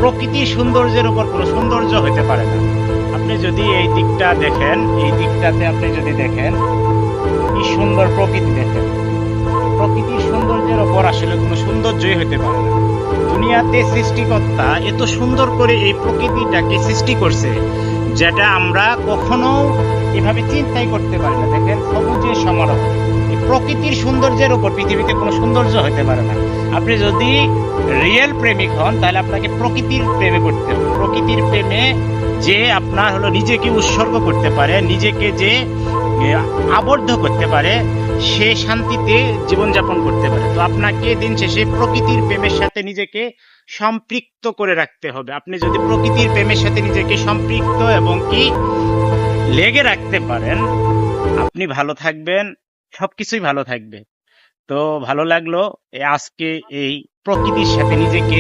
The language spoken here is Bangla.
প্রকৃতির সৌন্দর্যের উপর কোনো সৌন্দর্য হতে পারে না। আপনি যদি এই দিকটা দেখেন, এই দিকটাতে আপনি যদি দেখেন কি সুন্দর প্রকৃতি দেখেন, প্রকৃতির সৌন্দর্যের ওপর আসলে কোনো সৌন্দর্যই হতে পারে না। দুনিয়াতে সৃষ্টিকর্তা এত সুন্দর করে এই প্রকৃতিটাকে সৃষ্টি করছে, যেটা আমরা কখনো এভাবে চিন্তাই করতে পারি না। দেখেন সবুজের সমারোহ, এই প্রকৃতির সৌন্দর্যের উপর পৃথিবীতে কোনো সৌন্দর্য হতে পারে না। আপনি যদি রিয়েল প্রেমিক হন তাহলে আপনাকে প্রকৃতির প্রেমে করতে হবে। প্রকৃতির প্রেমে যে আপনার হলো নিজেকে উৎসর্গ করতে পারে, নিজেকে যে আবদ্ধ করতে পারে, সে শান্তিতে জীবনযাপন করতে পারে। তো আপনাকে দিন শেষে প্রকৃতির প্রেমের সাথে নিজেকে সম্পৃক্ত করে রাখতে হবে। আপনি যদি প্রকৃতির প্রেমের সাথে নিজেকে সম্পৃক্ত এবং কি লেগে রাখতে পারেন, আপনি ভালো থাকবেন, সবকিছুই ভালো থাকবে। তো ভালো লাগলো আজকে এই প্রকৃতির সাথে নিজেকে